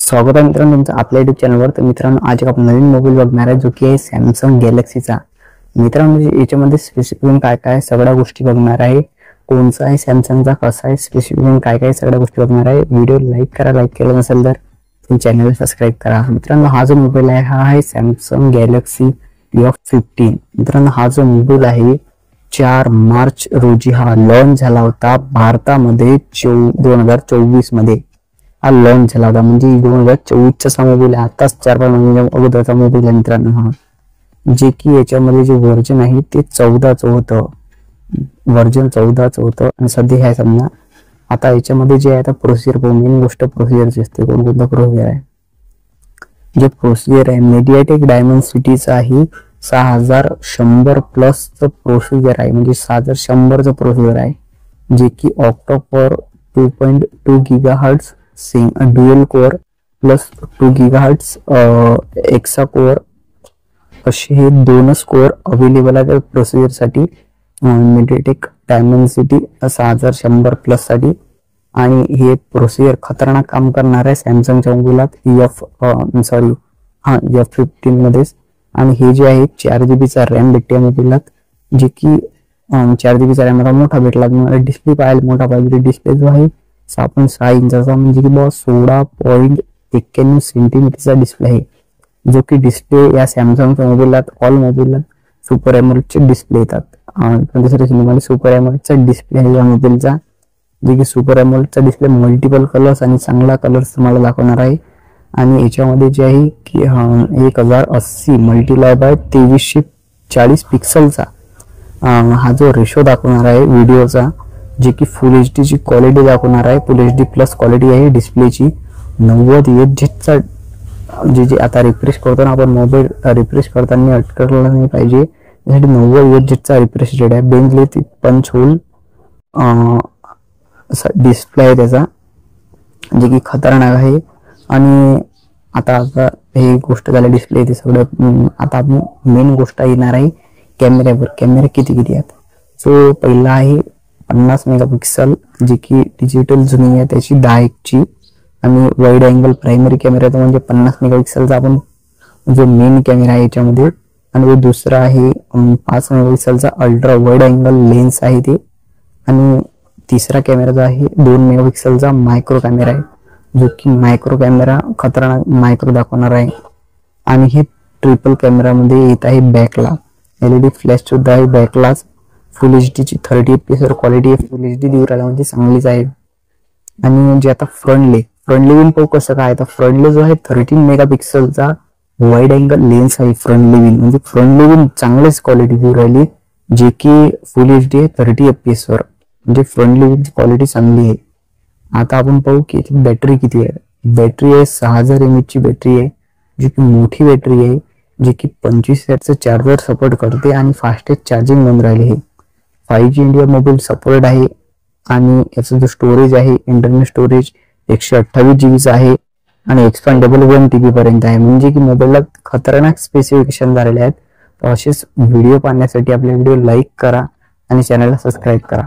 स्वागत आहे मित्रांनो तुमचं आपल्या YouTube चॅनलवर। तर मित्रांनो आज आपण नवीन मोबाईल बघणार आहे जो की आहे सॅमसंग गॅलेक्सीचा। मित्रांनो याच्यामध्ये स्पेसिफिकेशन काय काय सगळ्या गोष्टी बघणार आहे, कोणचा आहे सॅमसंगचा, कसा आहे स्पेसिफिकेशन काय काय सगळ्या गोष्टी बघणार आहे। व्हिडिओ लाईक करा, लाईक केलं नसेल तर चॅनलला सबस्क्राइब करा। मित्रांनो हा जो मोबाईल आहे हा आहे सॅमसंग गॅलेक्सी F15। मित्रांनो हा जो मोबाईल आहे 4 मार्च रोजी हा लॉन्च झाला होता भारतामध्ये 2024 मध्ये हा लॉन्च झाला होता। म्हणजे 2024 चा मोबाईल आहे, आताच 4-5 महिन्या अगोदरचा मोबाईल आहे मित्रांनो हा। जे की याच्यामध्ये जे व्हर्जन आहे ते 14चं होतं, व्हर्जन 14चं होतं आणि सध्या आहे समजा। आता याच्यामध्ये जे आहे आता प्रोसिजर, मेन गोष्ट प्रोसिजरची असते, कोणकोणता प्रोसिजर आहे। जे प्रोसिजर आहे MediaTek Dimensity आहे 6100 प्लसचं प्रोसिजर आहे, म्हणजे 6100चं प्रोसिजर आहे, जे की octa core 2.2 GHz dual core plus 2 GHz एक्सा कोर असे हे दोनच कोर अवेलेबल आहे प्रोसिजर साठी MediaTek Dimensity 6100 प्लस साठी। आणि हे प्रोसिजर खतरनाक काम करणार आहे सॅमसंगच्या मोबाईलात F15 मध्येच। आणि हे जे आहे 4GB चा रॅम भेटते मोबाईलात, जे की 4GB चा रॅम मोठा भेटला। तुम्हाला डिस्प्ले पाहायला मोठा पाहिजे, डिस्प्ले जो आहे 6.6 इंचाचा, म्हणजे की 16.91 सेंटीमीटरचा डिस्प्ले आहे, जो की डिस्प्ले या सॅमसंगच्या मोबाईलात ऑल मोबाईलात सुपर एमोलेडचे डिस्प्ले येतात। दुसऱ्या सिनेमाला सुपर एमोलेडचा डिस्प्ले आहे या मोबाईलचा, जे की सुपर एमोलेडचा डिस्प्ले मल्टिपल कलर्स आणि चांगला कलर्स तुम्हाला दाखवणार आहे। आणि याच्यामध्ये जे आहे की 1080 मल्टीप्लाय बाय 2340 पिक्सलचा हा जो रेशो दाखवणार आहे व्हिडिओचा, जे की फुल HD ची क्वालिटी दाखवणार आहे, फुल HD प्लस क्वालिटी आहे डिस्प्लेची। 90 Hz चा जे आता रिफ्रेश करताना आपण मोबाईल रिफ्रेश करताना अटकला नाही पाहिजे, यासाठी 90 Hz चा रिफ्रेश रेट आहे। बेंचले पंच होल डिस्प्ले आहे त्याचा, जे की खतरनाक आहे। आणि आता हे गोष्ट झाली डिस्प्ले ते सगळं। आता आपण मेन गोष्ट येणार आहे कॅमेऱ्यावर। कॅमेरा किती आहेत, जो पहिला आहे 50 मेगापिक्सल, जे की डिजिटल झूमिंग आहे त्याची 10x ची, आणि वाईड अँगल प्रायमरी कॅमेरा तो म्हणजे 50 मेगापिक्सलचा आपण जो मेन कॅमेरा आहे याच्यामध्ये। आणि दुसरा आहे 5 मेगापिक्सलचा अल्ट्रा वाईड अँगल लेन्स आहे ते। आणि तिसरा कॅमेरा जो आहे 2 मेगापिक्सलचा मायक्रो कॅमेरा आहे, जो की मायक्रो कॅमेरा खतरनाक मायक्रो दाखवणार आहे। आणि हे ट्रिपल कॅमेरा मध्ये येत आहे बॅकला LED फ्लॅश सुद्धा आहे बॅकलाच। फुल HD ची 30 fps वर क्वालिटी आहे, फुल HD देऊ राहिला म्हणजे चांगलीच आहे। आणि जे आता फ्रंटले व्ह्यू पाहू कसं काय, तर फ्रंटले जो आहे 13 मेगापिक्सलचा वाईड अँगल लेन्स आहे फ्रंटले व्ह्यू, म्हणजे फ्रंटले व्ह्यू चांगलीच क्वालिटी देऊ राहिली, जे की फुल HD आहे 30 fps वर, म्हणजे फ्रंटले व्ह्यू क्वालिटी चांगली आहे। आता आपण पाहू की बॅटरी किती आहे। बॅटरी आहे 6000 mAh ची बॅटरी आहे, जी की मोठी बॅटरी आहे, जे की 25 वॅटचं चार्जर सपोर्ट करते आणि फास्टेस्ट चार्जिंग बनून राहिले। हे 5G इंडिया मोबाईल सपोर्ट आहे। आणि याचा जो स्टोरेज आहे इंटरनल स्टोरेज 128 GB चा आहे, आणि एक्सपांडेबल 1 TB पर्यंत आहे, म्हणजे की मोबाईलला खतरनाक स्पेसिफिकेशन झालेले आहेत। तर असेच व्हिडिओ पाहण्यासाठी आपले व्हिडिओ लाईक करा आणि चॅनलला सबस्क्राईब करा।